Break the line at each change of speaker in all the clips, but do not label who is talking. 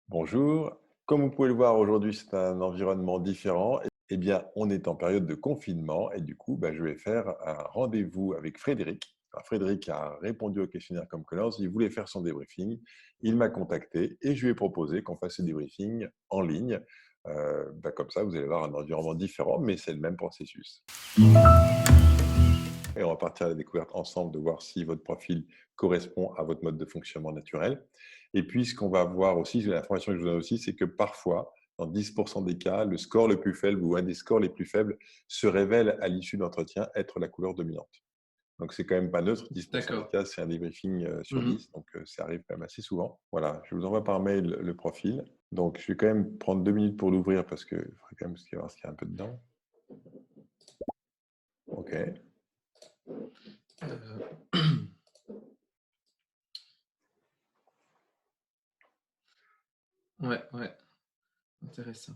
Bonjour. Comme vous pouvez le voir aujourd'hui, c'est un environnement différent. Eh bien, on est en période de confinement et du coup, je vais faire un rendez-vous avec Frédéric. Alors, Frédéric a répondu au questionnaire comme Colors, il voulait faire son débriefing. Il m'a contacté et je lui ai proposé qu'on fasse ce débriefing en ligne. Comme ça, vous allez voir un environnement différent, mais c'est le même processus. Et on va partir à la découverte ensemble de voir si votre profil correspond à votre mode de fonctionnement naturel. Et puis, ce qu'on va voir aussi, l'information que je vous donne aussi, c'est que parfois, dans 10% des cas, le score le plus faible ou un des scores les plus faibles se révèle à l'issue de l'entretien être la couleur dominante. Donc, c'est quand même pas neutre. 10% des
D'accord.
cas, c'est un débriefing sur
Mmh.
10. Donc, ça arrive quand même assez souvent. Voilà, je vous envoie par mail le profil. Donc, je vais quand même prendre 2 minutes pour l'ouvrir parce qu'il faudrait quand même voir ce qu'il y a un peu dedans. OK.
Heu, ouais, ouais, intéressant.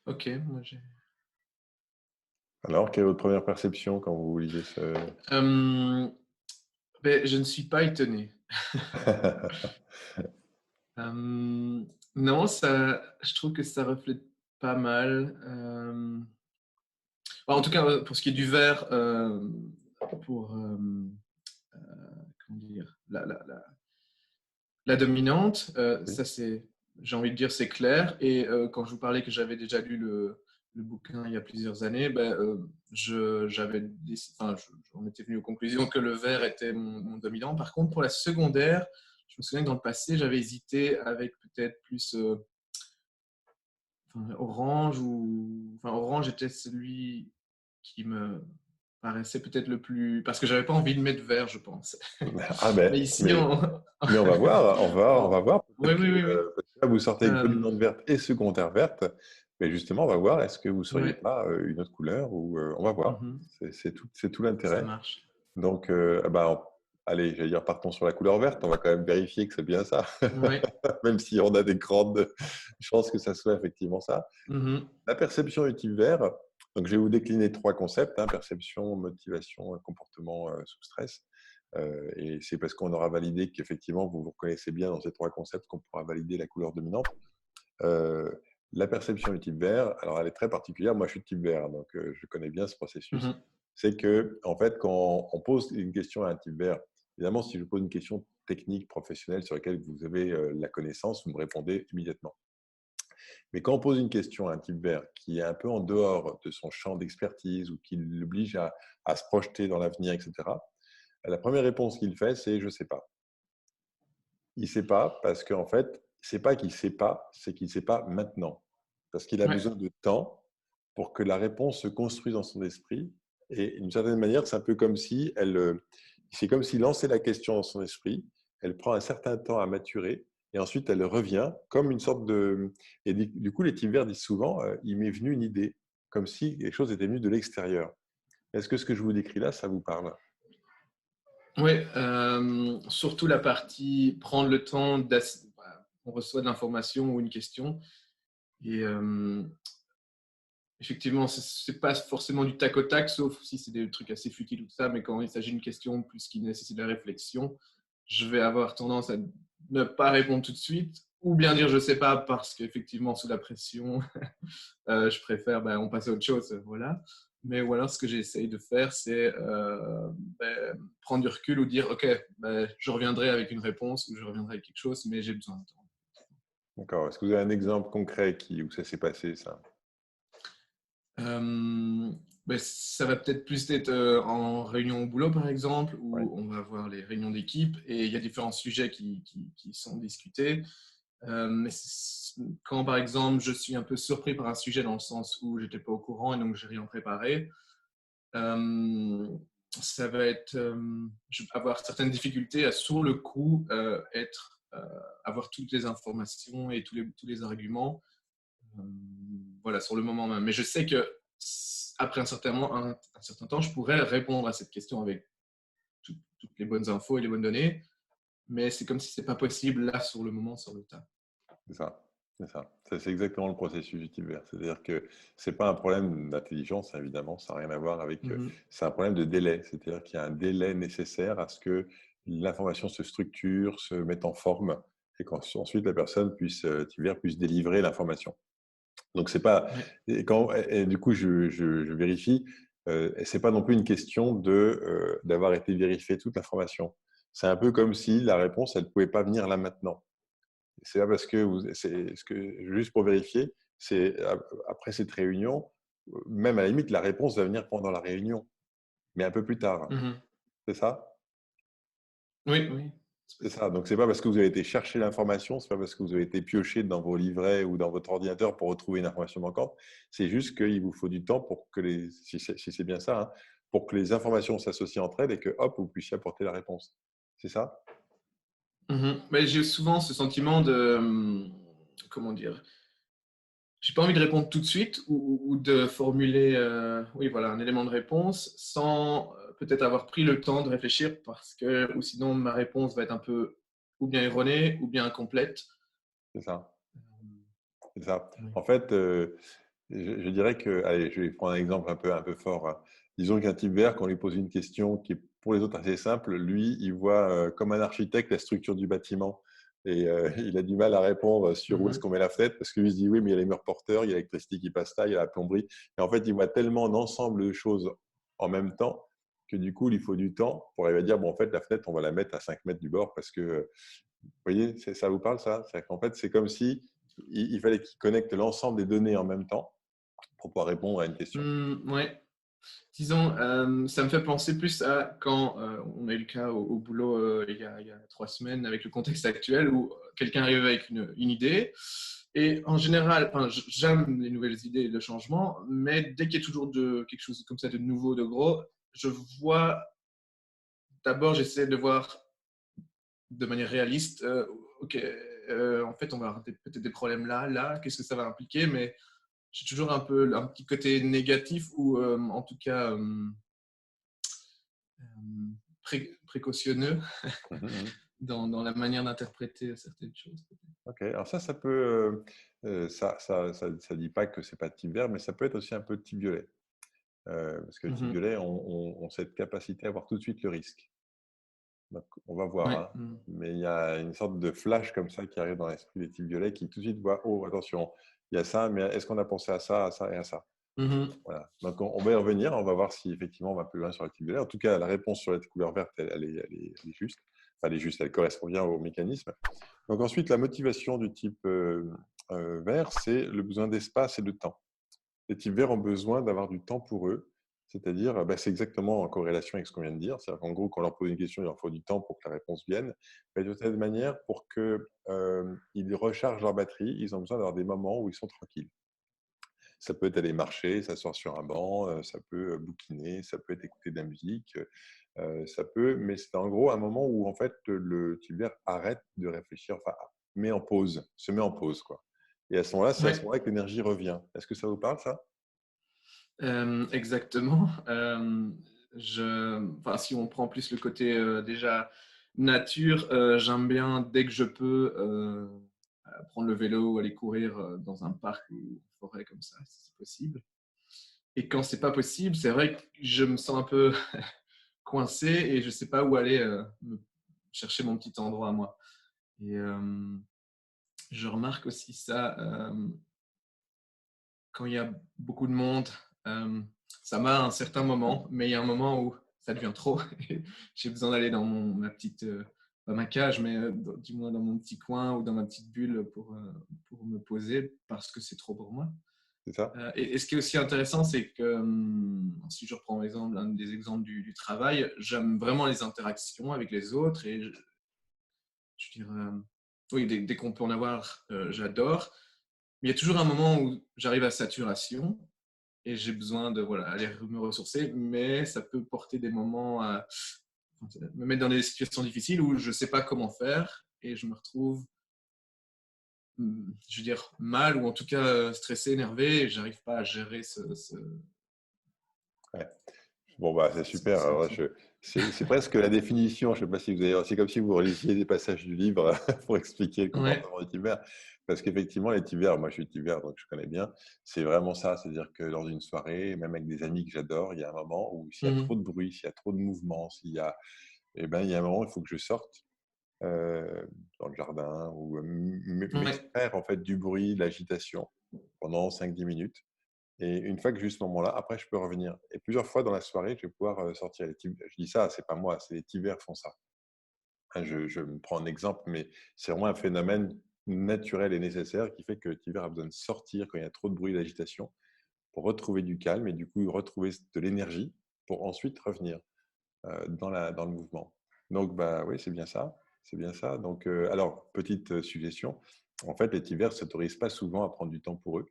OK, moi j'ai
Alors, quelle est votre première perception quand vous lisez ce...
hem, je ne suis pas étonné. Non, ça je trouve que ça reflète pas mal, en tout cas, pour ce qui est du vert, pour, heu, comment dire? La dominante,
Oui.
ça c'est j'ai envie de dire c'est clair et quand je vous parlais que j'avais déjà lu le bouquin il y a plusieurs années, je j'avais déc enfin je j'en étais venu aux conclusions que le vert était mon dominant. Par contre pour la secondaire, je me souviens que dans le passé, j'avais hésité avec peut-être plus, orange ou enfin orange était celui qui me paraissait peut-être le plus parce que j'avais pas envie de mettre vert, je pense.
Ah
Mais
ben,
ici on
mais on va voir, on va
on
voir.
oui,
Peut-être que
oui, oui, oui.
parce que là, vous sortez avec dominante verte et secondaire verte. Mais justement, on va voir, est-ce que vous ne seriez
Ouais.
pas une autre couleur ou on va voir.
Mmh.
C'est tout
Ça
l'intérêt.
marche.
Donc, allez, j'allais dire, partons sur la couleur verte. On va quand même vérifier que c'est bien ça,
Ouais.
même si on a des grandes chances que ça soit effectivement ça.
Mmh.
La perception utile vert. Donc, je vais vous décliner 3 concepts, hein, perception, motivation, comportement sous stress. Et c'est parce qu'on aura validé qu'effectivement, vous vous reconnaissez bien dans ces 3 concepts qu'on pourra valider la couleur dominante. Heu, la perception du type vert, alors elle est très particulière. Moi, je suis de type vert, donc je connais bien ce processus.
Mmh.
C'est que, en fait, quand on pose une question à un type vert, évidemment, si je vous pose une question technique, professionnelle sur laquelle vous avez la connaissance, vous me répondez immédiatement. Mais quand on pose une question à un type vert qui est un peu en dehors de son champ d'expertise ou qui l'oblige à se projeter dans l'avenir, etc., la première réponse qu'il fait, c'est je sais pas. Il sait pas parce qu'en fait, c'est pas qu'il sait pas, c'est qu'il sait pas maintenant. Parce qu'il a
Ouais,
besoin de temps pour que la réponse se construise dans son esprit. Et d'une certaine manière, c'est un peu comme si c'est comme s'il lançait la question dans son esprit. Elle prend un certain temps à maturer et ensuite elle revient comme une sorte de. Et du coup, les types verts disent souvent, il m'est venu une idée, comme si quelque chose était venu de l'extérieur. Est-ce que ce que je vous décris là, ça vous parle?
ouais, surtout la partie prendre le temps voilà, on reçoit de l'information ou une question et effectivement, c'est pas forcément du tac au tac, sauf si c'est des trucs assez futiles ou tout ça, mais quand il s'agit d'une question plus qui nécessite de la réflexion, je vais avoir tendance à ne pas répondre tout de suite ou bien dire: «Je sais pas» parce qu'effectivement sous la pression, je préfère, on passe à autre chose, voilà. Mais ou alors ce que j'essaye de faire, c'est prendre du recul ou dire: «Ok, je reviendrai avec une réponse ou je reviendrai avec quelque chose, mais j'ai besoin de temps».
D'accord. Est-ce que vous avez un exemple concret où ça s'est passé, ça?
Ça va peut-être plus être en réunion au boulot, par exemple,
Oui.
où on va avoir les réunions d'équipe et il y a différents sujets qui sont discutés. Quand, par exemple, je suis un peu surpris par un sujet dans le sens où j'étais pas au courant et donc j'ai rien préparé, Euh, ça va être, je vais avoir certaines difficultés à sur le coup avoir toutes les informations et tous les arguments, euh, voilà, sur le moment même. Mais je sais que après un certain temps, je pourrais répondre à cette question avec toutes les bonnes infos et les bonnes données, mais c'est comme si c'est pas possible là sur le moment, sur le tas.
C'est ça. C'est ça. C'est exactement le processus du type vert. C'est-à-dire que c'est pas un problème d'intelligence, évidemment, ça n'a rien à voir avec. C'est un problème de délai. C'est-à-dire qu'il y a un délai nécessaire à ce que l'information se structure, se mette en forme, et qu'ensuite la personne puisse, type vert, puisse délivrer l'information. Donc c'est pas.
Ouais.
Et du coup, je vérifie. C'est pas non plus une question d'avoir été vérifié toute l'information. C'est un peu comme si la réponse, elle pouvait pas venir là maintenant. C'est là parce que, juste pour vérifier, c'est après cette réunion, même à la limite, la réponse va venir pendant la réunion, mais un peu plus tard.
Mhm.
C'est ça?
Oui, oui, c'est
C'est
possible.
ça. Donc, c'est pas parce que vous avez été chercher l'information, c'est pas parce que vous avez été pioché dans vos livrets ou dans votre ordinateur pour retrouver une information manquante. C'est juste qu'il vous faut du temps pour que si c'est bien ça, hein, pour que les informations s'associent entre elles et que, hop, vous puissiez apporter la réponse. C'est ça?
Mhm. Mais j'ai souvent ce sentiment de, comment dire, j'ai pas envie de répondre tout de suite ou de formuler oui, voilà, un élément de réponse sans peut-être avoir pris le temps de réfléchir parce que, ou sinon ma réponse va être un peu ou bien erronée ou bien incomplète.
C'est ça.
Euh,
C'est ça.
oui.
En fait, je dirais que, allez, je vais prendre un exemple un peu fort, hein. Disons qu'un type vert, quand on lui pose une question qui est pour les autres assez simple, lui, il voit comme un architecte la structure du bâtiment. Et il a du mal à répondre sur où est-ce
Mhm.
qu'on met la fenêtre, parce que lui se dit oui, mais il y a les murs porteurs, il y a l'électricité qui passe là, il y a la plomberie. Et en fait, il voit tellement d'ensemble de choses en même temps que du coup, il faut du temps pour arriver à dire bon, en fait, la fenêtre, on va la mettre à 5 mètres du bord parce que vous voyez, ça vous parle ça? C'est qu'en fait, c'est comme si il fallait qu'il connecte l'ensemble des données en même temps pour pouvoir répondre à une question.
Ouais. Disons, ça me fait penser plus à quand on a eu le cas au boulot il y a 3 semaines avec le contexte actuel où quelqu'un arrive avec une idée. Et en général, enfin, j'aime les nouvelles idées et le changement, mais dès qu'il y a toujours quelque chose comme ça de nouveau, de gros, je vois, d'abord, j'essaie de voir de manière réaliste, ok, en fait, on va avoir peut-être des problèmes là, là, qu'est-ce que ça va impliquer, mais j'ai toujours un peu un petit côté négatif ou en tout cas précautionneux
Mhm, mhm.
dans la manière d'interpréter certaines choses.
Ok, alors ça peut, ça dit pas que c'est pas de type vert, mais ça peut être aussi un peu de type violet. Parce que le type
Mhm.
violet ont cette capacité à voir tout de suite le risque. Donc, on va voir,
Ouais.
hein. Mais il y a une sorte de flash comme ça qui arrive dans l'esprit des types violets qui tout de suite voient, oh, attention, il y a ça, mais est-ce qu'on a pensé à ça et à ça?
Mhm.
Voilà. Donc, on va y revenir. On va voir si effectivement on va plus loin sur l'active violet. En tout cas, la réponse sur la couleur verte, elle est juste. Enfin, elle est juste, elle correspond bien au mécanisme. Donc, ensuite, la motivation du type vert, c'est le besoin d'espace et de temps. Les types verts ont besoin d'avoir du temps pour eux. C'est-à-dire, c'est exactement en corrélation avec ce qu'on vient de dire. C'est-à-dire qu'en gros, quand on leur pose une question, il leur faut du temps pour que la réponse vienne. Mais de cette manière, pour qu'ils rechargent leur batterie, ils ont besoin d'avoir des moments où ils sont tranquilles. Ça peut être aller marcher, s'asseoir sur un banc, ça peut bouquiner, ça peut être écouter de la musique, mais c'est en gros un moment où en fait le tubaire arrête de réfléchir, enfin se met en pause quoi. Et à ce moment-là, c'est à ce
Ouais.
moment-là que l'énergie revient. Est-ce que ça vous parle ça?
Exactement. Enfin, si on prend plus le côté déjà nature, j'aime bien dès que je peux prendre le vélo ou aller courir dans un parc ou une forêt comme ça, si c'est possible. Et quand c'est pas possible, c'est vrai que je me sens un peu coincé et je sais pas où aller chercher mon petit endroit à moi. Et je remarque aussi ça quand il y a beaucoup de monde. euh, Ça va à un certain moment, mais il y a un moment où ça devient trop. J'ai besoin d'aller dans ma petite, pas ma cage, mais du moins dans mon petit coin ou dans ma petite bulle pour me poser parce que c'est trop pour moi.
C'est ça?
Et ce qui est aussi intéressant, c'est que si je reprends exemple, un des exemples du travail, j'aime vraiment les interactions avec les autres et je dirais, oui, dès qu'on peut en avoir, j'adore. Mais il y a toujours un moment où j'arrive à saturation et j'ai besoin de voilà, aller me ressourcer, mais ça peut porter des moments à me mettre dans des situations difficiles où je ne sais pas comment faire et je me retrouve, je veux dire, mal ou en tout cas stressé, énervé et j'arrive pas à gérer
Ouais. Bon, c'est super.
cette
Alors,
situation.
C'est presque la définition. Je ne sais pas si vous avez. C'est comme si vous relisiez des passages du livre pour expliquer le
Ouais.
comportement des types. Parce qu'effectivement, les types, moi je suis type, donc je connais bien. C'est vraiment ça. C'est-à-dire que dans une soirée, même avec des amis que j'adore, il y a un moment où s'il y a trop
Mhm.
de bruit, s'il y a trop de mouvement, eh ben, il y a un moment où il faut que je sorte dans le jardin ou
Ouais.
m'extraire en fait du bruit, de l'agitation pendant 5-10 minutes. Et une fois que j'ai eu ce moment-là, après, je peux revenir. Et plusieurs fois dans la soirée, je vais pouvoir sortir. Je dis ça, c'est pas moi, c'est les tivers font ça. Hein, je me prends un exemple, mais c'est vraiment un phénomène naturel et nécessaire qui fait que le tiver a besoin de sortir quand il y a trop de bruit, d'agitation, pour retrouver du calme et du coup retrouver de l'énergie pour ensuite revenir dans le mouvement. Donc, bah oui, c'est bien ça. C'est bien ça. Donc, alors, petite suggestion. En fait, les tivers ne s'autorisent pas souvent à prendre du temps pour eux.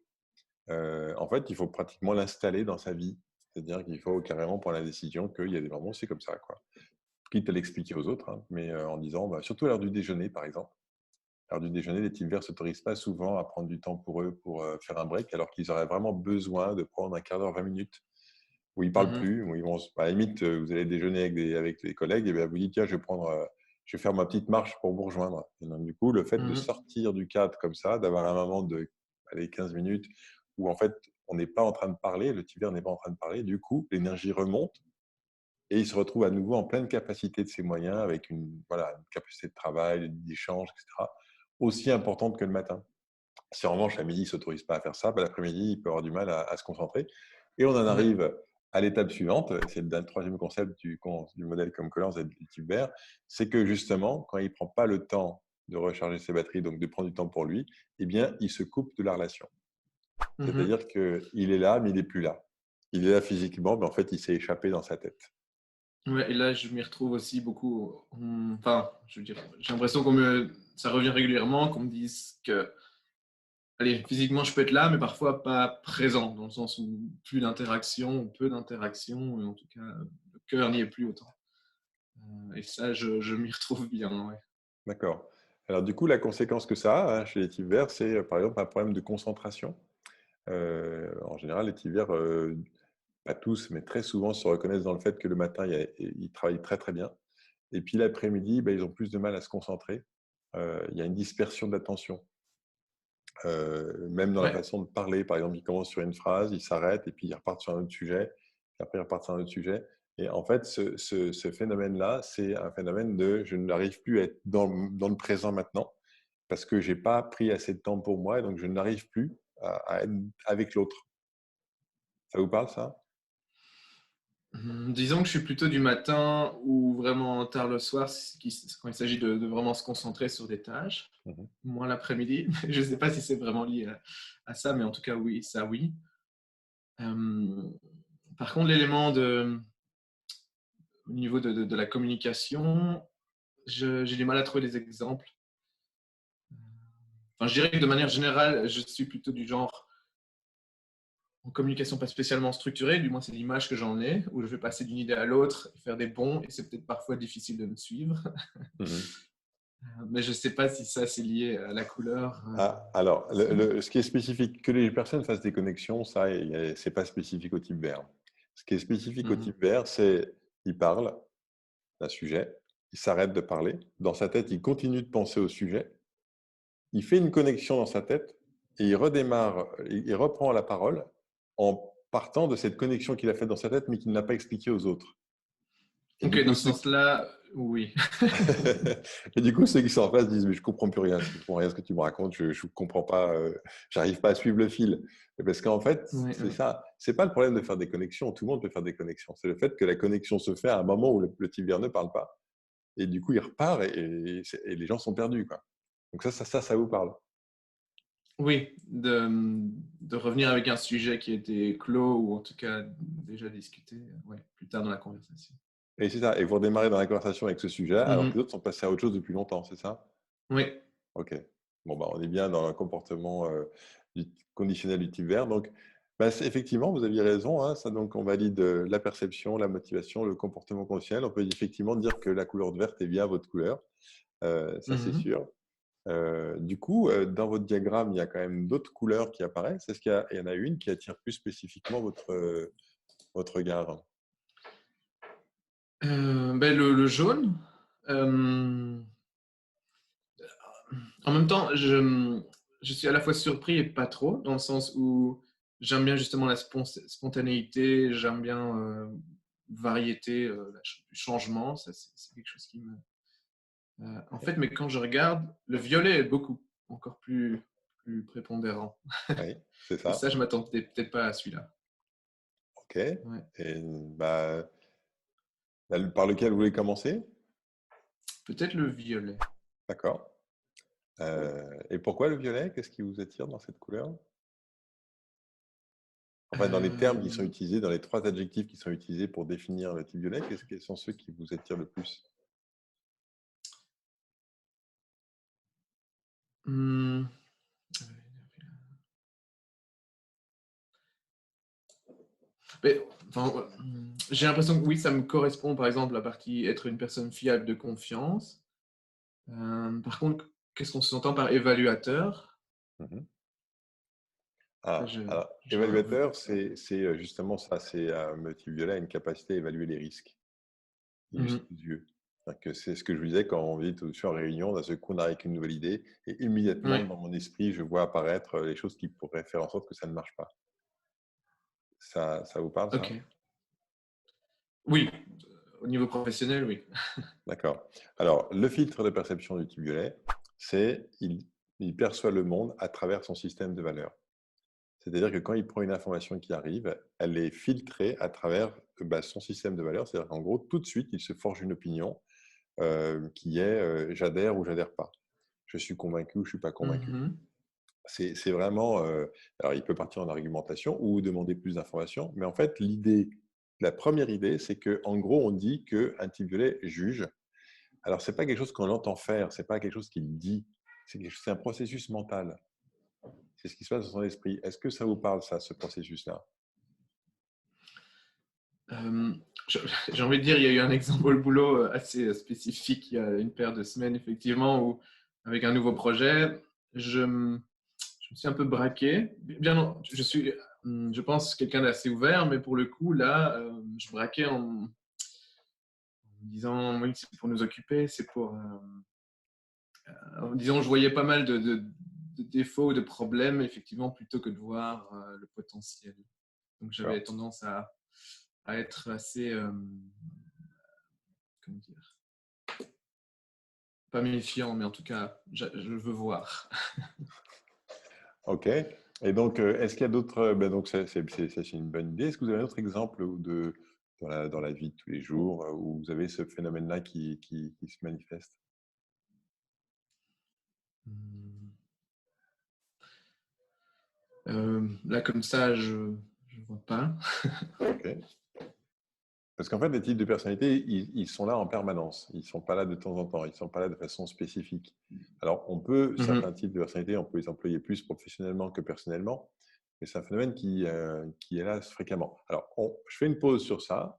En fait, il faut pratiquement l'installer dans sa vie. C'est-à-dire qu'il faut carrément prendre la décision qu'il y a des moments où c'est comme ça, quoi. Quitte à l'expliquer aux autres, hein, mais en disant, bah, surtout à l'heure du déjeuner, par exemple. À l'heure du déjeuner, les types verts ne s'autorisent pas souvent à prendre du temps pour eux pour faire un break, alors qu'ils auraient vraiment besoin de prendre un quart d'heure, 20 minutes, où ils ne parlent
Mhm.
plus, où ils vont, à la limite, vous allez déjeuner avec les collègues, et bien vous dites, tiens, je vais faire ma petite marche pour vous rejoindre. Et donc, du coup, le fait de
Mhm.
sortir du cadre comme ça, d'avoir un moment de allez, 15 minutes où en fait, on n'est pas en train de parler, le tiver n'est pas en train de parler, du coup, l'énergie remonte et il se retrouve à nouveau en pleine capacité de ses moyens, avec voilà, une capacité de travail, d'échange, etc., aussi importante que le matin. Si en revanche, à midi, il ne s'autorise pas à faire ça, l'après-midi, il peut avoir du mal à se concentrer. Et on en
Ouais.
arrive à l'étape suivante, c'est le troisième concept du modèle comme Collins et du type vert, c'est que justement, quand il ne prend pas le temps de recharger ses batteries, donc de prendre du temps pour lui, eh bien, il se coupe de la relation.
Mhm.
C'est-à-dire qu'il est là, mais il n'est plus là. Il est là physiquement, mais en fait, il s'est échappé dans sa tête.
Ouais, et là, je m'y retrouve aussi beaucoup. Enfin, je veux dire, j'ai l'impression ça revient régulièrement, qu'on me dise que, allez, physiquement, je peux être là, mais parfois pas présent, dans le sens où plus d'interaction, ou peu d'interaction, et en tout cas, le cœur n'y est plus autant. Et ça, je m'y retrouve bien, ouais.
D'accord. Alors du coup, la conséquence que ça a chez les types verts, c'est par exemple un problème de concentration. En général, les types verts, pas tous, mais très souvent, se reconnaissent dans le fait que le matin, ils travaillent très très bien. Et puis l'après-midi, ils ont plus de mal à se concentrer. Il y a une dispersion d'attention. Même dans la
Ouais.
façon de parler, par exemple, ils commencent sur une phrase, ils s'arrêtent et puis ils repartent sur un autre sujet. Puis après, ils repartent sur un autre sujet. Et en fait, ce phénomène-là, c'est un phénomène de je n'arrive plus à être dans le présent maintenant parce que je n'ai pas pris assez de temps pour moi et donc je n'arrive plus à être avec l'autre. Ça vous parle, ça?
Disons que je suis plutôt du matin ou vraiment tard le soir, quand il s'agit de vraiment se concentrer sur des tâches.
Mhm.
Moins l'après-midi. Je ne sais pas si c'est vraiment lié à ça, mais en tout cas, oui, ça, oui. Euh, Par contre, au niveau de la communication, j'ai du mal à trouver des exemples. Enfin, je dirais que de manière générale, je suis plutôt du genre en communication pas spécialement structurée, du moins c'est l'image que j'en ai, où je vais passer d'une idée à l'autre, faire des bonds, et c'est peut-être parfois difficile de me suivre.
Mhm.
Mais je ne sais pas si ça c'est lié à la couleur.
Ah, alors,
Ça.
ce qui est spécifique, que les personnes fassent des connexions, ça, c'est pas spécifique au type vert. Ce qui est spécifique au
Mhm.
type vert, c'est il parle d'un sujet, il s'arrête de parler, dans sa tête, il continue de penser au sujet, il fait une connexion dans sa tête et il redémarre, il reprend la parole en partant de cette connexion qu'il a faite dans sa tête, mais qu'il n'a pas expliquée aux autres. Et
Ok,
du coup,
dans ce sens-là, oui.
et du coup, ceux qui sont en face disent, mais je comprends plus rien, je comprends rien à ce que tu me racontes, je ne comprends pas, j'arrive pas à suivre le fil. Et parce qu'en fait,
Oui,
c'est
oui.
ça, c'est pas le problème de faire des connexions, tout le monde peut faire des connexions. C'est le fait que la connexion se fait à un moment où le tibia ne parle pas. Et du coup, il repart et les gens sont perdus, quoi. Donc ça vous parle.
Oui, de revenir avec un sujet qui était clos ou en tout cas déjà discuté ouais, plus tard dans la conversation.
Et c'est ça. Et vous redémarrez dans la conversation avec ce sujet, alors que
Mhm.
les autres sont passés à autre chose depuis longtemps, c'est ça?
Oui.
Ok. Bon, bah, on est bien dans le comportement conditionnel du type vert. Donc, bah, effectivement, vous aviez raison, hein, ça, donc, on valide la perception, la motivation, le comportement conditionnel. On peut effectivement dire que la couleur verte est bien votre couleur. Ça, c'est
Mhm.
sûr. Du coup, dans votre diagramme, il y a quand même d'autres couleurs qui apparaissent. Est-ce qu'il y en a une qui attire plus spécifiquement votre regard?
Le jaune. Euh, En même temps, je suis à la fois surpris et pas trop, dans le sens où j'aime bien justement la spontanéité, j'aime bien variété, du changement. Ça, c'est quelque chose qui me. En fait, mais quand je regarde, le violet est encore plus prépondérant.
Oui, c'est
Et
ça.
ça, je m'attendais peut-être pas à celui-là.
OK.
Ouais.
Et bah, par lequel vous voulez commencer?
Peut-être le violet.
D'accord. Et pourquoi le violet? Qu'est-ce qui vous attire dans cette couleur? Enfin, dans les termes qui sont
Euh,
utilisés, dans les 3 adjectifs qui sont utilisés pour définir le type violet, quels sont ceux qui vous attirent le plus?
hmm, j'ai l'impression que oui, ça me correspond, par exemple, la partie être une personne fiable de confiance. Par contre, qu'est-ce qu'on s'entend par évaluateur?
Mmh.
Ça,
Ah, alors
ouais.
évaluateur, c'est justement ça, c'est un motif violet a une capacité à évaluer les risques. Il est juste
Mhm.
aux yeux. C'est-à-dire que c'est ce que je vous disais quand on est au-dessus en réunion, d'un seul coup, on arrive avec une nouvelle idée et immédiatement,
Ouais,
dans mon esprit, je vois apparaître les choses qui pourraient faire en sorte que ça ne marche pas. Ça vous parle, ça?
ok. Oui, au niveau professionnel, oui.
D'accord. Alors, le filtre de perception du type violet, c'est il perçoit le monde à travers son système de valeurs. C'est-à-dire que quand il prend une information qui arrive, elle est filtrée à travers son système de valeurs. C'est-à-dire qu'en gros, tout de suite, il se forge une opinion qui est j'adhère ou j'adhère pas. Je suis convaincu ou je suis pas convaincu.
Mhm.
C'est vraiment. Alors, il peut partir en argumentation ou demander plus d'informations, mais en fait, la première idée, c'est que en gros, on dit qu'un type violet juge. Alors, c'est pas quelque chose qu'on entend faire, c'est pas quelque chose qu'il dit, c'est un processus mental. C'est ce qui se passe dans son esprit. Est-ce que ça vous parle, ça, ce processus-là?
Euh, je- j'ai envie de dire, il y a eu un exemple au boulot assez spécifique il y a une paire de semaines, effectivement, où avec un nouveau projet, je me suis un peu braqué. Bien, non, je pense, quelqu'un d'assez ouvert, mais pour le coup, là, je braquais en me disant, oui, c'est pour nous occuper, c'est pour. Disons, je voyais pas mal de défauts, de problèmes, effectivement, plutôt que de voir le potentiel. Donc, j'avais
D'accord.
tendance à être assez, comment dire, pas méfiant, mais en tout cas, je veux voir.
OK. Et donc, est-ce qu'il y a d'autres, donc c'est une bonne idée. Est-ce que vous avez un autre exemple dans la vie de tous les jours, où vous avez ce phénomène-là qui se manifeste?
Là, comme ça, je vois pas.
OK. Parce qu'en fait, les types de personnalités, ils sont là en permanence. Ils ne sont pas là de temps en temps. Ils ne sont pas là de façon spécifique. Alors, certains
Mhm.
types de personnalités, on peut les employer plus professionnellement que personnellement, mais c'est un phénomène qui est là fréquemment. Alors, je fais une pause sur ça.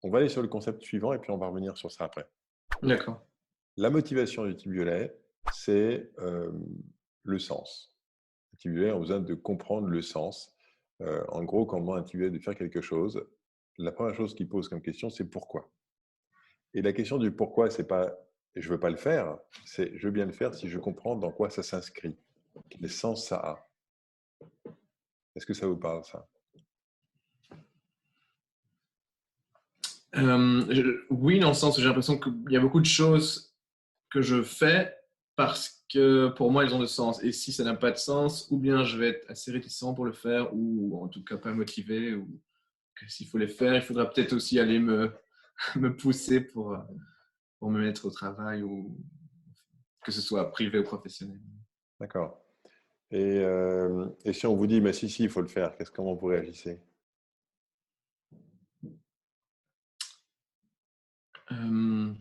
On va aller sur le concept suivant et puis on va revenir sur ça après.
D'accord.
La motivation du type violet, c'est le sens. Le type violet a besoin de comprendre le sens. En gros, quand on demande à un type violet de faire quelque chose, la première chose qu'il pose comme question, c'est pourquoi. Et la question du pourquoi, c'est pas je veux pas le faire, c'est je veux bien le faire si je comprends dans quoi ça s'inscrit, quel sens ça a. Est-ce que ça vous parle, ça?
Oui, dans le sens où j'ai l'impression qu'il y a beaucoup de choses que je fais parce que pour moi, elles ont de sens. Et si ça n'a pas de sens, ou bien je vais être assez réticent pour le faire, ou en tout cas pas motivé, ou que s'il faut les faire, il faudra peut-être aussi aller me pousser pour me mettre au travail, ou que ce soit privé ou professionnel.
D'accord. Et si on vous dit, mais si, il faut le faire, comment vous réagissez?
Euh,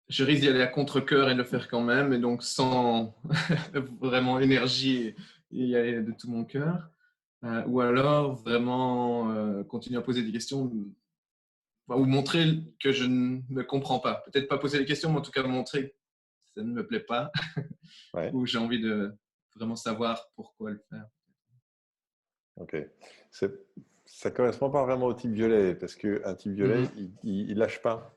je risque d'y aller à contre-cœur et de le faire quand même, et donc sans vraiment énergie et y aller de tout mon cœur. Ou alors vraiment continuer à poser des questions ou montrer que je ne comprends pas. Peut-être pas poser des questions, mais en tout cas montrer que ça ne me plaît pas
Ouais,
ou j'ai envie de vraiment savoir pourquoi le faire.
ok. C'est ça correspond pas vraiment au type violet, parce qu'un type violet,
Mhm.
il lâche pas.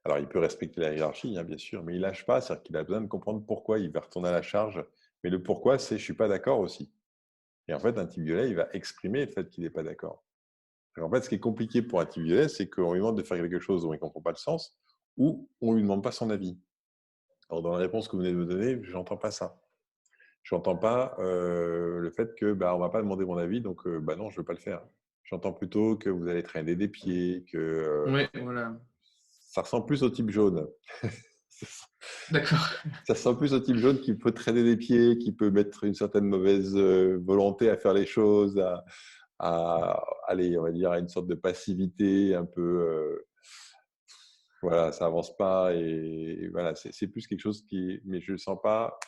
Alors, il peut respecter la hiérarchie, hein, bien sûr, mais il lâche pas, c'est-à-dire qu'il a besoin de comprendre pourquoi il va retourner à la charge. Mais le pourquoi, c'est je suis pas d'accord aussi. Et en fait, un type violet, il va exprimer le fait qu'il n'est pas d'accord. En fait, ce qui est compliqué pour un type violet, c'est qu'on lui demande de faire quelque chose dont il ne comprend pas le sens, ou on ne lui demande pas son avis. Alors, dans la réponse que vous venez de me donner, je n'entends pas ça. Je n'entends pas le fait que on ne va pas demander mon avis, donc non, je ne veux pas le faire. J'entends plutôt que vous allez traîner des pieds, que
Ouais, voilà.
ça ressemble plus au type jaune.
D'accord.
Ça ressemble plus au type jaune qui peut traîner des pieds, qui peut mettre une certaine mauvaise volonté à faire les choses, aller, on va dire, à une sorte de passivité un peu. Voilà, ça avance pas et voilà, c'est plus quelque chose qui. Mais je ne sens pas.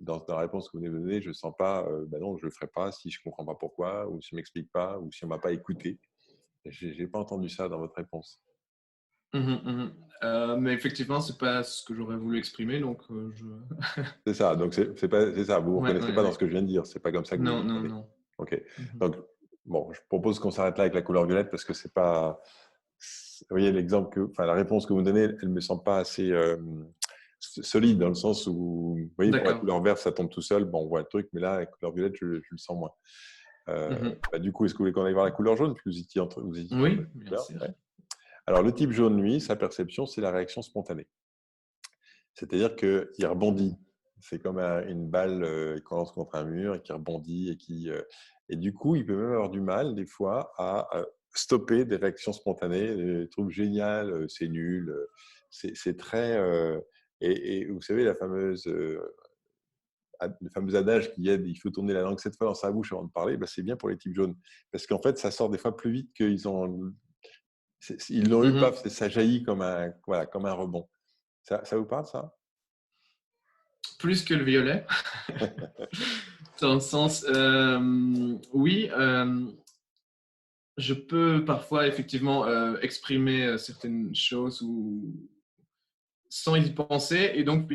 Dans la réponse que vous venez de me donner, je ne sens pas, non, je ne le ferai pas si je ne comprends pas pourquoi, ou si on ne m'explique pas, ou si on ne m'a pas écouté. Je n'ai pas entendu ça dans votre réponse.
Mhm, mhm. Mais effectivement, c'est pas ce que j'aurais voulu exprimer, donc je.
C'est ça, donc c'est ça, vous ne vous
Ouais,
reconnaissez
ouais,
pas dans
ouais.
ce que je viens de dire, c'est pas comme ça que vous
Non,
vous
non,
prenez.
non.
Ok,
Mhm.
donc bon, je propose qu'on s'arrête là avec la couleur violette parce que c'est pas. Vous voyez l'exemple la réponse que vous me donnez, elle me semble pas assez solide dans le sens où, vous voyez, pour la
D'accord.
couleur verte, ça tombe tout seul, bon, on voit le truc, mais là, la couleur violette, je le sens moins.
Mhm.
Du coup, est-ce que vous voulez qu'on aille voir la couleur jaune, puis vous hésitez entre
Oui,
les
bien
couleurs?
sûr.
Ouais. Alors, le type jaune, lui, sa perception, c'est la réaction spontanée. C'est-à-dire qu'il rebondit. C'est comme une balle qu'on lance contre un mur et qui rebondit et du coup, il peut même avoir du mal des fois à stopper des réactions spontanées, des trucs géniaux, c'est nul, c'est très et vous savez le fameux adage qui est il faut tourner la langue 7 fois dans sa bouche avant de parler, c'est bien pour les types jaunes parce qu'en fait, ça sort des fois plus vite ils l'ont eu,
Mhm.
paf, ça jaillit comme un rebond. Ça vous parle ça?
Plus que le violet, dans le sens, oui, je peux parfois effectivement exprimer certaines choses ou sans y penser, et donc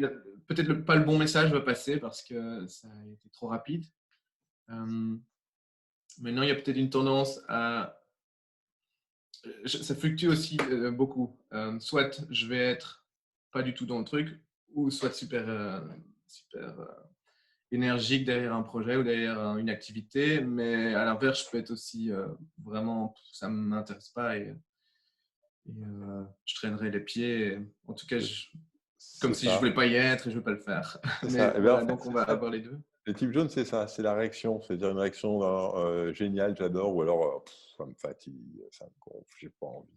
peut-être pas le bon message va passer parce que ça a été trop rapide. Euh, Maintenant, il y a peut-être une tendance à. Ça fluctue aussi beaucoup. Soit je vais être pas du tout dans le truc, ou soit super, super énergique derrière un projet ou derrière une activité, mais à l'inverse, je peux être aussi vraiment, ça ne m'intéresse pas et je traînerai les pieds. En tout cas, comme
C'est
si je voulais
ça.
pas y être et je ne veux pas le faire.
C'est
Mais
ça. Et bien, en
voilà,
fait,
donc on
c'est
va
ça.
avoir les deux.
Le type jaune, c'est ça. C'est la réaction. C'est-à-dire une réaction géniale, j'adore, ou alors ça me fatigue, ça me gonfle, j'ai pas envie.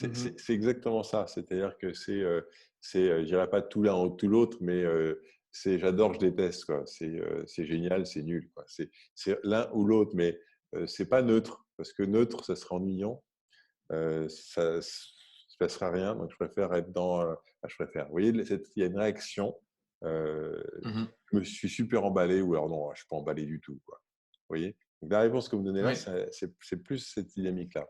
Mhm.
C'est exactement ça. C'est-à-dire que je dirais pas tout l'un ou tout l'autre, mais c'est j'adore, je déteste, quoi. C'est génial, c'est nul, quoi. C'est l'un ou l'autre, mais c'est pas neutre, parce que neutre, ça serait ennuyant. Ça ne se passera rien, donc je préfère être dans. Je préfère. Vous voyez, il y a une réaction. euh,
Mhm.
je me suis super emballé, ou alors non, je ne suis pas emballé du tout. Quoi. Vous voyez, donc la réponse que vous me donnez là,
Oui.
c'est plus cette dynamique-là.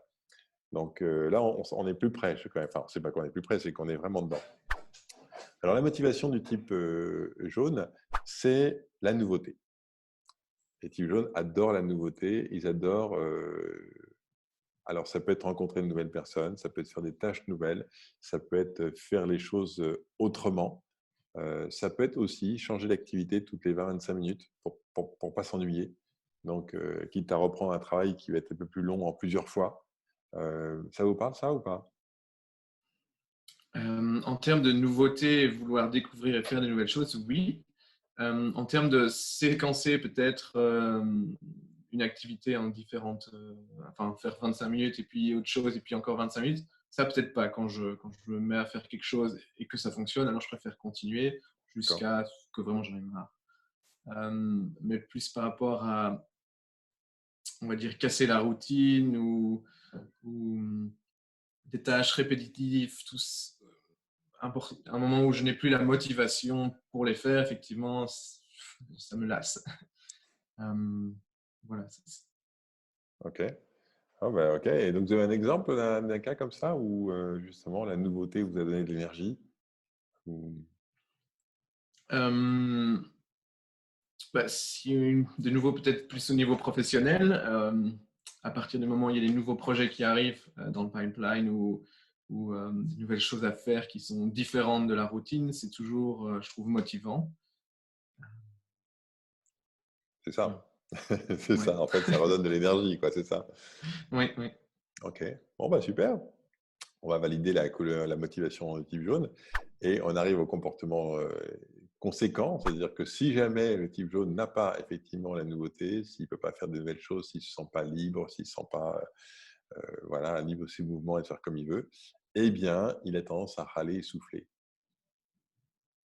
Donc là, on est plus près. Enfin, c'est pas qu'on est plus près, c'est qu'on est vraiment dedans. Alors la motivation du type jaune, c'est la nouveauté. Les types jaunes adorent la nouveauté, ils adorent. Alors, ça peut être rencontrer de nouvelles personnes, ça peut être faire des tâches nouvelles, ça peut être faire les choses autrement. Ça peut être aussi changer d'activité toutes les 20-25 minutes pour pas s'ennuyer. Donc, quitte à reprendre un travail qui va être un peu plus long en plusieurs fois. Ça vous parle, ça, ou pas?
En termes de nouveautés, vouloir découvrir et faire des nouvelles choses, oui. En termes de séquencer peut-être une activité en différentes, enfin faire 25 minutes et puis autre chose et puis encore 25 minutes, ça peut-être pas. Quand je me mets à faire quelque chose et que ça fonctionne, alors je préfère continuer
D'accord.
jusqu'à ce que vraiment j'en ai marre. Mais plus par rapport à, on va dire, casser la routine ou des tâches répétitives, un moment où je n'ai plus la motivation pour les faire, effectivement, ça me lasse. Euh, voilà.
OK. Ah, bah, OK. Et donc, vous avez un exemple d'un cas comme ça où, justement, la nouveauté vous a donné de l'énergie ou...
Bah, si, de nouveau, peut-être plus au niveau professionnel. à partir du moment où il y a des nouveaux projets qui arrivent dans le pipeline ou des nouvelles choses à faire qui sont différentes de la routine, c'est toujours, je trouve, motivant.
C'est
Mm.
ça. C'est
Ouais.
ça. En fait, ça redonne de l'énergie, quoi. C'est ça.
Oui, oui.
OK. Bon, bah, super. On va valider la couleur, la motivation type jaune et on arrive au comportement conséquent, c'est-à-dire que si jamais le type jaune n'a pas effectivement la nouveauté, s'il ne peut pas faire de nouvelles choses, s'il ne se sent pas libre, s'il ne se sent pas voilà, libre de ses mouvements et de faire comme il veut, eh bien, il a tendance à râler et souffler.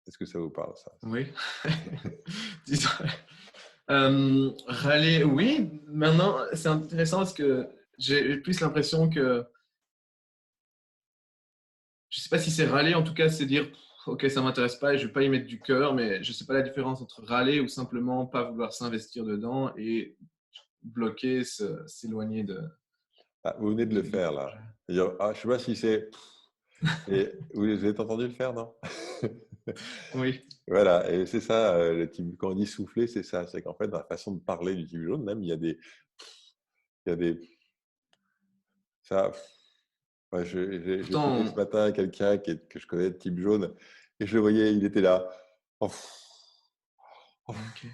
Est-ce que ça vous parle, ça?
Oui. Disons, râler, oui. Maintenant, c'est intéressant parce que j'ai plus l'impression que, je sais pas si c'est râler, en tout cas, c'est dire, ok, ça m'intéresse pas et je vais pas y mettre du cœur, mais je sais pas la différence entre râler ou simplement pas vouloir s'investir dedans et bloquer, s'éloigner
Ah, vous venez de le
du
faire,
projet.
là. C'est-à-dire, ah, je ne sais pas si c'est... Et vous avez entendu le faire, non?
Oui.
Voilà, et c'est ça, le type, quand on dit souffler, c'est ça. C'est qu'en fait, dans la façon de parler du type jaune, même, il y a des ça, ouais, j'ai parlé ce
Pourtant,
matin à quelqu'un que je connais de type jaune, et je le voyais, il était là. Oh, oh,
ok.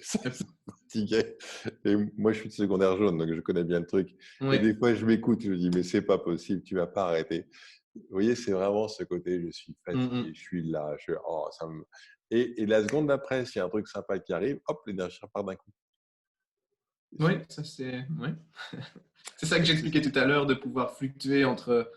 ça me fatiguait. Et moi, je suis de secondaire jaune, donc je connais bien le truc. Et
Oui.
des fois, je m'écoute, je me dis, mais c'est pas possible, tu vas pas arrêter. Vous voyez, c'est vraiment ce côté, je suis fatigué, je suis là, oh, et la seconde d'après, s'il y a un truc sympa qui arrive, hop, l'énergie repart d'un coup.
Oui, ça c'est. Oui. C'est ça que j'expliquais tout à l'heure, de pouvoir fluctuer entre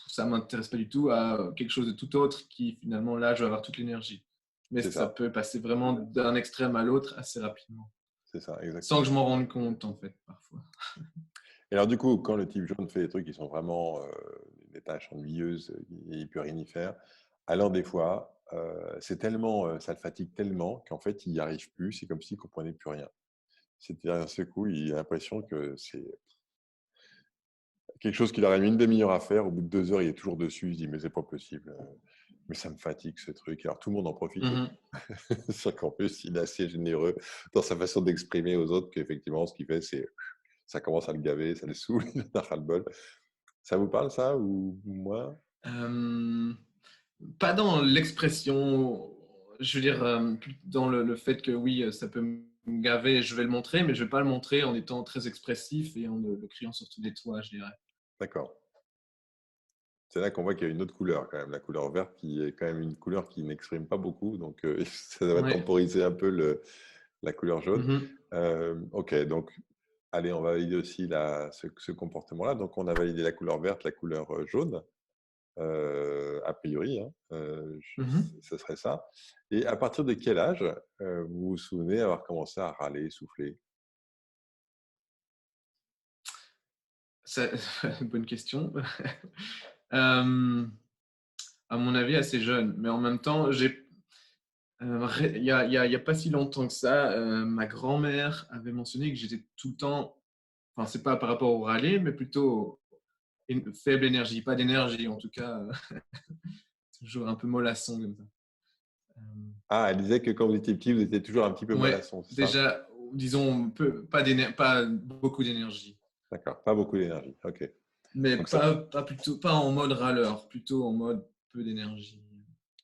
ça m'intéresse pas du tout à quelque chose de tout autre qui finalement là je vais avoir toute l'énergie. Mais
C'est
ça
ça,
peut passer vraiment d'un extrême à l'autre assez rapidement,
c'est ça,
sans que
exactement.
je m'en rende compte en fait parfois.
Et alors, du coup, quand le type jaune fait des trucs qui sont vraiment des tâches ennuyeuses et il ne peut rien y faire, alors des fois, c'est tellement, ça le fatigue tellement qu'en fait, il n'y arrive plus. C'est comme s'il ne comprenait plus rien. C'est-à-dire, d'un seul coup, il a l'impression que c'est quelque chose qu'il aurait mis une demi-heure à faire. Au bout de 2 heures, il est toujours dessus. Il se dit, mais c'est pas possible. Mais ça me fatigue ce truc. Alors, tout le monde en profite.
Mhm.
C'est qu'en plus, il est assez généreux dans sa façon d'exprimer aux autres qu'effectivement, ce qu'il fait, c'est ça commence à le gaver, ça le saoule, il en a ras-le-bol. Ça vous parle, ça, ou moi?
Euh, Pas dans l'expression, je veux dire, dans le fait que oui, ça peut me gaver, je vais le montrer, mais je vais pas le montrer en étant très expressif et en le criant sur tous les toits, je dirais.
D'accord. C'est là qu'on voit qu'il y a une autre couleur quand même, la couleur verte qui est quand même une couleur qui n'exprime pas beaucoup, donc ça va
Ouais.
temporiser un peu la couleur jaune.
Mhm.
Ok, donc allez, on va valider aussi ce comportement-là. Donc on a validé la couleur verte, la couleur jaune, a priori, hein,
Mhm.
ce serait ça. Et à partir de quel âge vous vous souvenez avoir commencé à râler, souffler?
C'est une bonne question. Euh, à mon avis, assez jeune. Mais en même temps, il y a pas si longtemps que ça, ma grand-mère avait mentionné que j'étais tout le temps, enfin, c'est pas par rapport au râler, mais plutôt une faible énergie, pas d'énergie en tout cas, toujours un peu mollasson comme ça. Euh,
Ah, elle disait que quand vous étiez petit, vous étiez toujours un petit peu
ouais,
mollasson, c'est ça?
déjà, disons, pas beaucoup d'énergie,
D'accord, pas beaucoup d'énergie. Ok.
mais
Donc ça,
pas en mode râleur, plutôt en mode peu d'énergie,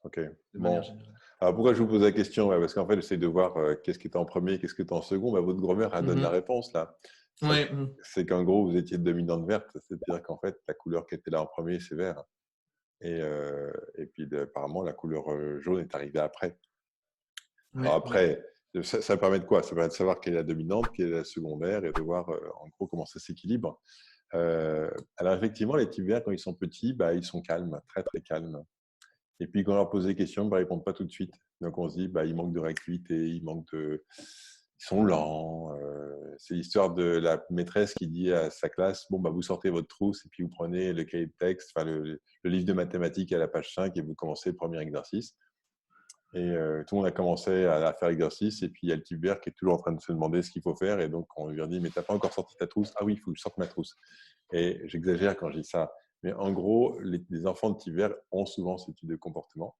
ok.
de manière
Bon.
générale.
Alors pourquoi je vous pose la question? Ouais, parce qu'en fait, j'essaie de voir qu'est-ce qui était en premier, qu'est-ce qui était en second. Bah, votre grand-mère, elle donne la
Mhm.
réponse là. Ça,
Ouais,
c'est qu'en gros, vous étiez dominante verte, c'est-à-dire qu'en fait, la couleur qui était là en premier, c'est vert. Et puis, apparemment, la couleur jaune est arrivée après. Alors
ouais, ouais.
après, ça permet de quoi? Ça permet de savoir quelle est la dominante, quelle est la secondaire, et de voir en gros comment ça s'équilibre. Alors effectivement, les types verts, quand ils sont petits, bah, ils sont calmes, très très calmes. Et puis quand on leur pose des questions, bah, ils ne répondent pas tout de suite. Donc on se dit, bah, ils manquent de réactivité, ils sont lents. C'est l'histoire de la maîtresse qui dit à sa classe, bon, bah, vous sortez votre trousse et puis vous prenez le cahier de texte, enfin le livre de mathématiques à la page 5 et vous commencez le premier exercice. Et tout le monde a commencé à faire l'exercice. Et puis, il y a le type vert qui est toujours en train de se demander ce qu'il faut faire. Et donc, on lui a dit, mais tu n'as pas encore sorti ta trousse? Ah oui, il faut que je sorte ma trousse. Et j'exagère quand je dis ça. Mais en gros, les enfants de type vert ont souvent ce type de comportement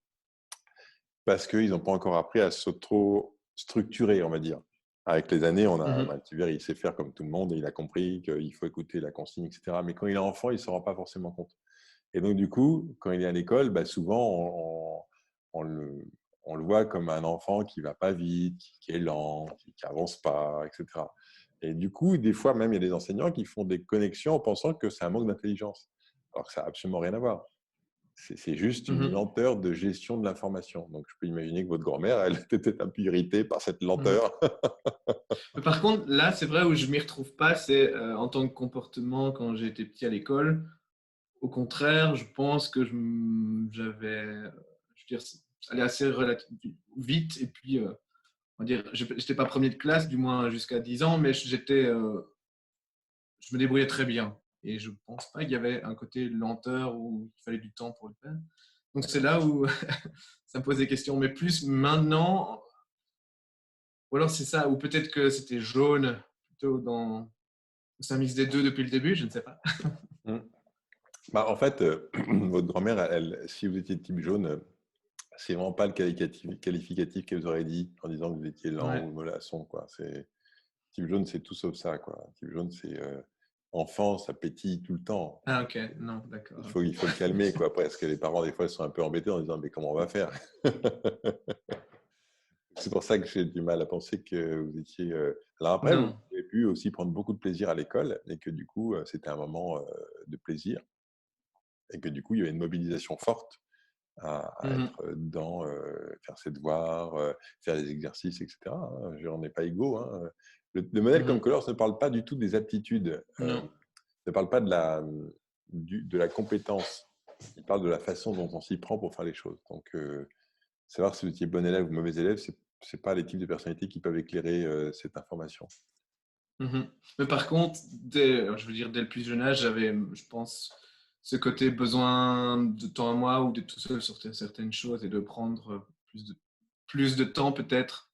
parce qu'ils n'ont pas encore appris à se trop structurer, on va dire. Avec les années, on a
Mhm.
un petit verre, il sait faire comme tout le monde et il a compris qu'il faut écouter la consigne, etc. Mais quand il est enfant, il ne s'en rend pas forcément compte. Et donc, du coup, quand il est à l'école, bah, souvent, on le, on le voit comme un enfant qui ne va pas vite, qui est lent, qui n'avance pas, etc. Et du coup, des fois, même, il y a des enseignants qui font des connexions en pensant que c'est un manque d'intelligence, alors que ça n'a absolument rien à voir. C'est juste une
Mhm.
lenteur de gestion de l'information. Donc, je peux imaginer que votre grand-mère, elle était peut-être un peu irritée par cette
Mhm.
lenteur.
Mais par contre, là, c'est vrai où je m'y retrouve pas, c'est en tant que comportement quand j'ai été petit à l'école. Au contraire, je pense que j'avais, je veux dire, ça allait assez vite. Et puis, on va dire, j'étais pas premier de classe, du moins jusqu'à 10 ans, mais je me débrouillais très bien. Et je pense pas qu'il y avait un côté lenteur où il fallait du temps pour le faire. Donc c'est là où ça me pose des questions. Mais plus maintenant, ou alors c'est ça, ou peut-être que c'était jaune, plutôt dans. C'est un mix des deux depuis le début, je ne sais pas.
Mm. Bah, en fait, votre grand-mère, si vous étiez de type jaune, c'est vraiment pas le qualificatif qu'elle vous aurait dit en disant que vous étiez lent
Ouais.
ou mollasson, quoi. Type jaune, c'est tout sauf ça, quoi. Type jaune, c'est enfant, ça pétille tout le temps.
Ah ok, non, d'accord. Ok.
Il faut le calmer, quoi. Parce que les parents, des fois, ils sont un peu embêtés en disant, mais comment on va faire? C'est pour ça que j'ai du mal à penser que vous étiez. Alors après, vous
Non.
avez pu aussi prendre beaucoup de plaisir à l'école et que du coup, c'était un moment de plaisir et que du coup, il y avait une mobilisation forte à
Mhm.
être dans faire ses devoirs, faire des exercices, etc. Hein. On n'est pas égaux. Hein. Le modèle comme
Mhm.
Colors ne parle pas du tout des aptitudes,
Non.
ne parle pas de la compétence. Il parle de la façon dont on s'y prend pour faire les choses. Donc, savoir si vous étiez bon élève ou mauvais élève, c'est pas les types de personnalités qui peuvent éclairer cette information.
Mhm. Mais par contre, je veux dire, dès le plus jeune âge, j'avais, je pense, ce côté besoin de temps à moi ou d'être tout seul sur certaines choses et de prendre plus de temps peut-être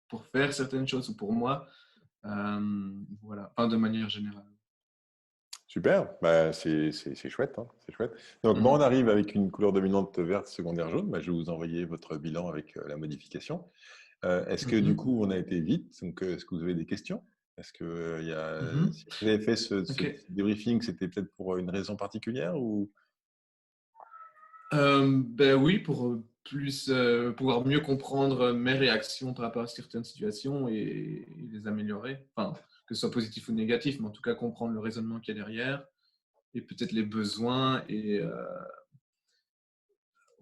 pour faire certaines choses ou pour moi. Voilà, enfin, de manière générale.
Super, bah, c'est chouette, hein, c'est chouette. Donc, bon, on
Mhm.
arrive avec une couleur dominante verte, secondaire jaune. Bah, je vais vous envoyer votre bilan avec la modification. Est-ce que du
Mhm.
coup, on a été vite? Donc, est-ce que vous avez des questions? Est-ce que
Mhm.
si vous avez fait
Ok.
ce débriefing, c'était peut-être pour une raison particulière ou...
Ben oui, pour pouvoir mieux comprendre mes réactions par rapport à certaines situations et les améliorer. Enfin, que ce soit positif ou négatif, mais en tout cas comprendre le raisonnement qu'il y a derrière et peut-être les besoins.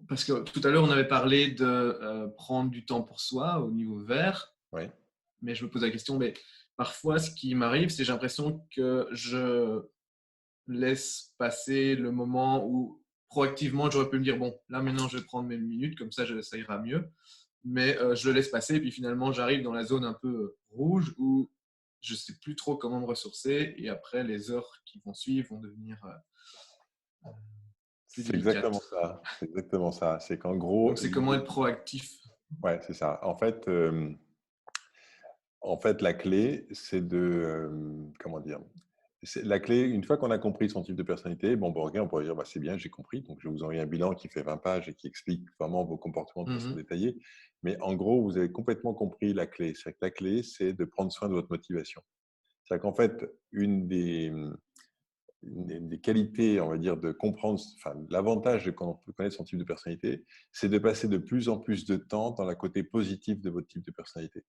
Parce que tout à l'heure, on avait parlé de prendre du temps pour soi au niveau vert,
Oui,
mais je me pose la question, mais parfois, ce qui m'arrive, c'est que j'ai l'impression que je laisse passer le moment où proactivement j'aurais pu me dire bon là maintenant je vais prendre mes minutes comme ça ira mieux, mais je le laisse passer et puis finalement j'arrive dans la zone un peu rouge où je sais plus trop comment me ressourcer et après les heures qui vont suivre vont devenir plus
c'est exactement
délicates.
ça. C'est exactement ça. C'est qu'en gros,
Donc c'est comment être proactif.
ouais, c'est ça. En fait, la clé, c'est de, comment dire, la clé, une fois qu'on a compris son type de personnalité, bon, ok, on pourrait dire, bah, c'est bien, j'ai compris. Donc, je vais vous envoyer un bilan qui fait 20 pages et qui explique vraiment vos comportements de façon
Mhm.
détaillée. Mais en gros, vous avez complètement compris la clé. C'est que la clé, c'est de prendre soin de votre motivation. C'est-à-dire qu'en fait, une des qualités, on va dire, de comprendre, enfin, l'avantage de quand on peut connaître son type de personnalité, c'est de passer de plus en plus de temps dans la côté positif de votre type de personnalité.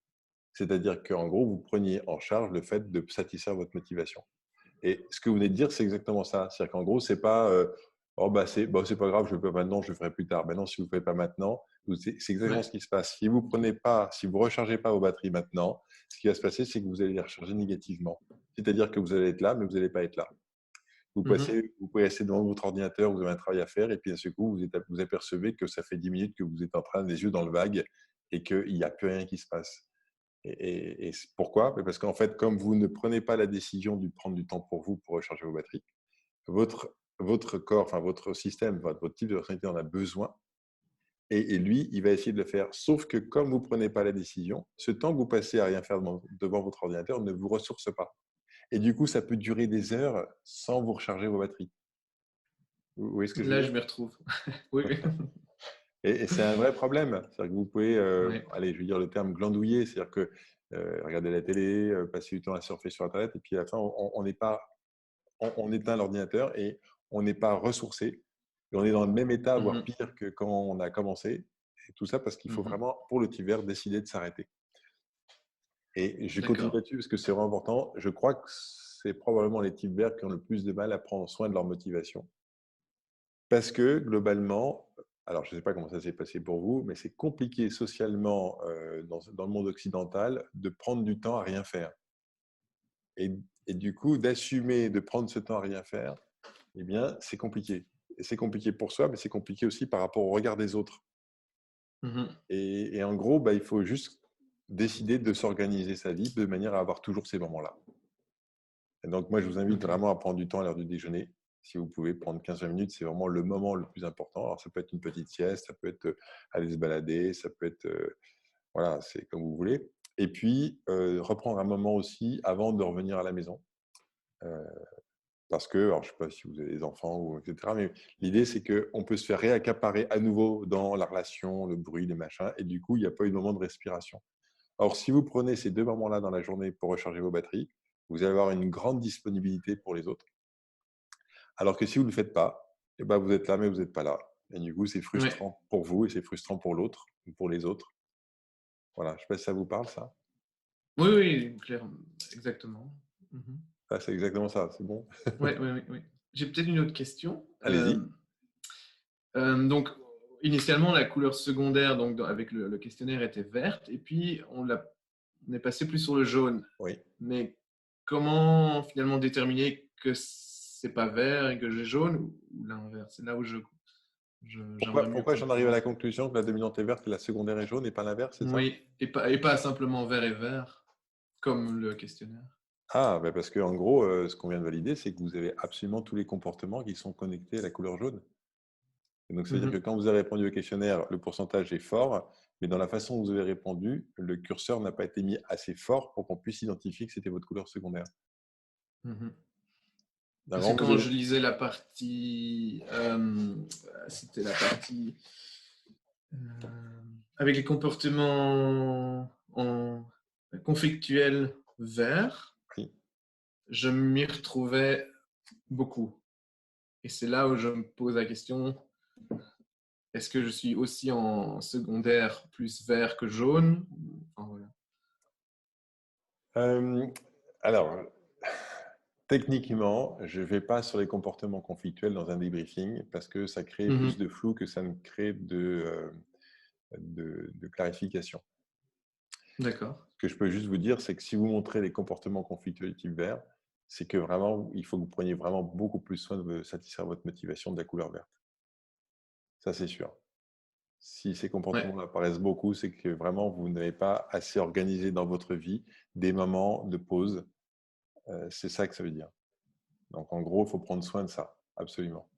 C'est-à-dire qu'en gros, vous preniez en charge le fait de satisfaire votre motivation. Et ce que vous venez de dire, c'est exactement ça. C'est-à-dire qu'en gros, c'est pas oh bah c'est pas grave, je ne fais pas maintenant, je le ferai plus tard. Ben non, si vous ne le faites pas maintenant, c'est exactement ce
Ouais.
qui se passe. Si vous prenez pas, si vous rechargez pas vos batteries maintenant, ce qui va se passer, c'est que vous allez les recharger négativement. C'est-à-dire que vous allez être là, mais vous n'allez pas être là.
Mhm.
Vous pouvez rester devant votre ordinateur, vous avez un travail à faire, et puis à ce coup, vous apercevez que ça fait 10 minutes que vous êtes en train, les yeux dans le vague, et qu'il n'y a plus rien qui se passe. Et pourquoi? Parce qu'en fait, comme vous ne prenez pas la décision de prendre du temps pour vous pour recharger vos batteries, votre corps, enfin votre système, votre type de personnalité en a besoin. Et lui, il va essayer de le faire. Sauf que comme vous ne prenez pas la décision, ce temps que vous passez à rien faire devant votre ordinateur ne vous ressource pas. Et du coup, ça peut durer des heures sans vous recharger vos batteries. Vous voyez ce que je veux
Là
dire?
je m'y retrouve. Oui, oui.
Et c'est un vrai problème. C'est-à-dire que vous pouvez,
Ouais.
allez, je vais dire le terme glandouiller, c'est-à-dire que regarder la télé, passer du temps à surfer sur Internet, et puis à la fin, on n'est pas, on éteint l'ordinateur et on n'est pas ressourcé. Et on est dans le même état, voire
Mhm.
pire que quand on a commencé. Et tout ça parce qu'il faut
Mhm.
vraiment, pour le hiver, décider de s'arrêter. Et je continue
D'accord.
là-dessus parce que c'est vraiment important. Je crois que c'est probablement les types verts qui ont le plus de mal à prendre soin de leur motivation. Parce que globalement, alors je ne sais pas comment ça s'est passé pour vous, mais c'est compliqué socialement dans le monde occidental de prendre du temps à rien faire. Et, et du coup, d'assumer de prendre ce temps à rien faire, eh bien, c'est compliqué. Et c'est compliqué pour soi, mais c'est compliqué aussi par rapport au regard des autres.
Mhm.
Et en gros, bah, il faut juste décider de s'organiser sa vie de manière à avoir toujours ces moments-là. Et donc, moi, je vous invite
Ok.
vraiment à prendre du temps à l'heure du déjeuner. Si vous pouvez prendre 15-20 minutes, c'est vraiment le moment le plus important. Alors, ça peut être une petite sieste, ça peut être aller se balader, ça peut être, voilà, c'est comme vous voulez. Et puis, reprendre un moment aussi avant de revenir à la maison. Euh, Parce que, alors, je ne sais pas si vous avez des enfants, ou, etc., mais l'idée, c'est qu'on peut se faire réaccaparer à nouveau dans la relation, le bruit, les machins, et du coup, il n'y a pas eu de moment de respiration. Or, si vous prenez ces 2 moments-là dans la journée pour recharger vos batteries, vous allez avoir une grande disponibilité pour les autres. Alors que si vous ne le faites pas, eh ben, vous êtes là, mais vous n'êtes pas là. Et du coup, c'est
Ouais.
frustrant pour vous et c'est frustrant pour l'autre ou pour les autres. Voilà, je ne sais pas si ça vous parle, ça.
Oui, oui, clairement. Exactement. Mhm.
Ah, c'est exactement ça, c'est bon.
Ouais, ouais, ouais, ouais. J'ai peut-être une autre question.
Allez-y.
Donc, initialement, la couleur secondaire donc, avec le questionnaire était verte, et puis on est passé plus sur le jaune.
Oui.
Mais comment finalement déterminer que c'est pas vert et que j'ai jaune, ou l'inverse? C'est là où j'aimerais mieux
Pourquoi j'en arrive à
comprendre.
la conclusion que la dominante est verte et la secondaire est jaune et pas l'inverse, c'est ça?
Oui, et pas simplement vert et vert, comme le questionnaire.
Ah, ben parce qu'en gros, ce qu'on vient de valider, c'est que vous avez absolument tous les comportements qui sont connectés à la couleur jaune. Et donc, ça veut dire que
Mhm.
quand vous avez répondu au questionnaire, le pourcentage est fort, mais dans la façon dont vous avez répondu, le curseur n'a pas été mis assez fort pour qu'on puisse identifier que c'était votre couleur secondaire.
Mhm. Parce que
Avant, vous
quand
avez...
je lisais la partie, c'était la partie avec les comportements conflictuels verts,
Oui.
je m'y retrouvais beaucoup. Et c'est là où je me pose la question, est-ce que je suis aussi en secondaire plus vert que jaune? Enfin, voilà.
Euh, alors, techniquement, je ne vais pas sur les comportements conflictuels dans un débriefing parce que ça crée plus
Mhm.
de flou que ça ne crée de clarification.
D'accord.
Ce que je peux juste vous dire, c'est que si vous montrez les comportements conflictuels type vert, c'est que vraiment, il faut que vous preniez vraiment beaucoup plus soin de satisfaire votre motivation de la couleur verte. Ça, c'est sûr. Si ces
Ouais.
comportements apparaissent beaucoup, c'est que vraiment, vous n'avez pas assez organisé dans votre vie des moments de pause. C'est ça que ça veut dire. Donc, en gros, il faut prendre soin de ça, absolument.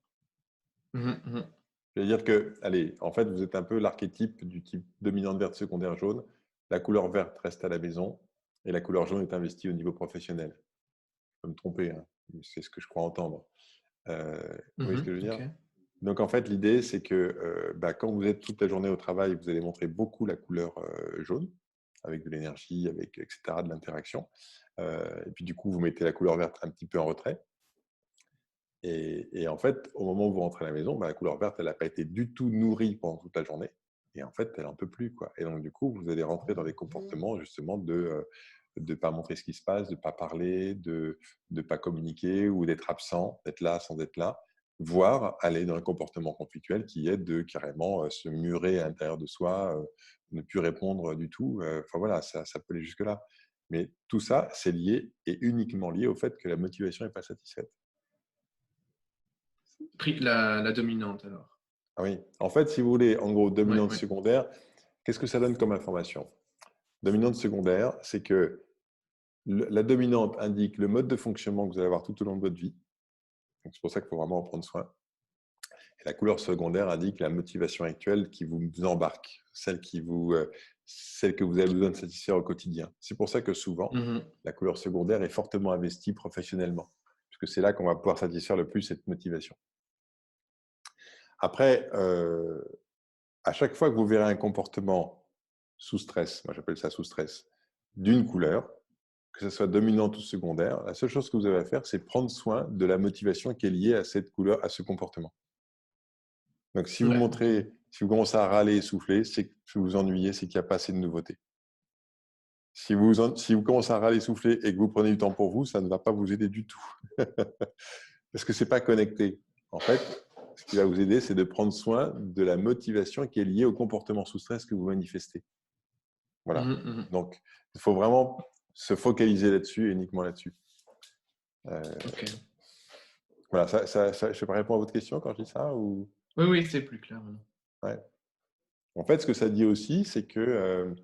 Mhm, mhm.
Je veux dire que, allez, en fait, vous êtes un peu l'archétype du type dominante verte, secondaire jaune. La couleur verte reste à la maison et la couleur jaune est investie au niveau professionnel. Je peux me tromper, hein, mais c'est ce que je crois entendre. Vous voyez ce que je veux
Ok.
dire? Donc, en fait, l'idée, c'est que quand vous êtes toute la journée au travail, vous allez montrer beaucoup la couleur jaune, avec de l'énergie, avec, etc., de l'interaction. Et puis, du coup, vous mettez la couleur verte un petit peu en retrait. Et en fait, au moment où vous rentrez à la maison, la couleur verte, elle n'a pas été du tout nourrie pendant toute la journée. Et en fait, elle n'en peut plus, quoi. Et donc, du coup, vous allez rentrer dans des comportements, justement, de ne pas montrer ce qui se passe, de ne pas parler, de ne pas communiquer ou d'être absent, d'être là sans être là, voire aller dans un comportement conflictuel qui est de carrément se murer à l'intérieur de soi, ne plus répondre du tout. Enfin voilà, ça peut aller jusque-là. Mais tout ça, c'est lié et uniquement lié au fait que la motivation n'est pas satisfaite.
La dominante alors.
Ah oui. En fait, si vous voulez, en gros,
Ouais,
dominante
ouais.
secondaire, qu'est-ce que ça donne comme information? Dominante secondaire, c'est que la dominante indique le mode de fonctionnement que vous allez avoir tout au long de votre vie. Donc, c'est pour ça qu'il faut vraiment en prendre soin. Et la couleur secondaire indique la motivation actuelle qui vous embarque, celle que vous avez besoin de satisfaire au quotidien. C'est pour ça que souvent,
Mhm.
la couleur secondaire est fortement investie professionnellement, puisque c'est là qu'on va pouvoir satisfaire le plus cette motivation. Après, à chaque fois que vous verrez un comportement sous stress, moi j'appelle ça sous stress, d'une couleur, que ce soit dominante ou secondaire, la seule chose que vous avez à faire, c'est prendre soin de la motivation qui est liée à cette couleur, à ce comportement. Donc, si vous
Ouais, ok.
montrez, si vous commencez à râler et souffler, c'est que vous vous ennuyez, c'est qu'il n'y a pas assez de nouveautés. Si vous commencez à râler et souffler et que vous prenez du temps pour vous, ça ne va pas vous aider du tout. Parce que ce n'est pas connecté. En fait, ce qui va vous aider, c'est de prendre soin de la motivation qui est liée au comportement sous stress que vous manifestez. Voilà.
Mhm, mhm.
Donc, il faut vraiment se focaliser là-dessus et uniquement là-dessus.
Ok.
Voilà, je ne sais pas répondre à votre question quand je dis ça ou...
Oui, oui, c'est plus clair maintenant.
Ouais. En fait, ce que ça dit aussi, c'est que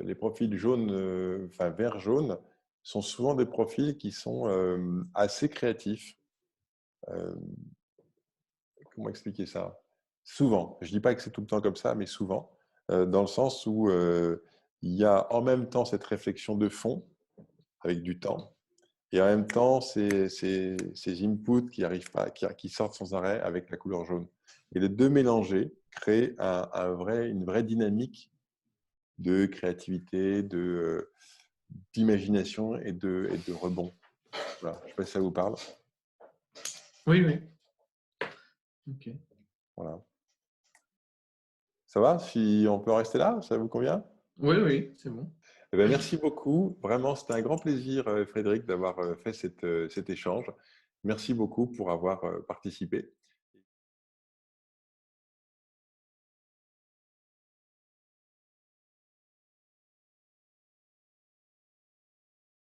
les profils jaunes, enfin vert-jaune, sont souvent des profils qui sont assez créatifs. Euh, comment expliquer ça? Souvent, je ne dis pas que c'est tout le temps comme ça, mais souvent, dans le sens où il y a en même temps cette réflexion de fond, avec du temps, et en même temps ces inputs qui arrivent pas, qui sortent sans arrêt avec la couleur jaune. Et les deux mélangés créent une vraie dynamique de créativité, d'imagination et de rebond. Voilà. Je ne sais pas si ça vous parle.
Oui, oui. Ok.
Voilà. Ça va? Si on peut en rester là, ça vous convient?
Oui, oui, c'est bon.
Eh bien, merci beaucoup. Vraiment, c'était un grand plaisir, Frédéric, d'avoir fait cet échange. Merci beaucoup pour avoir participé.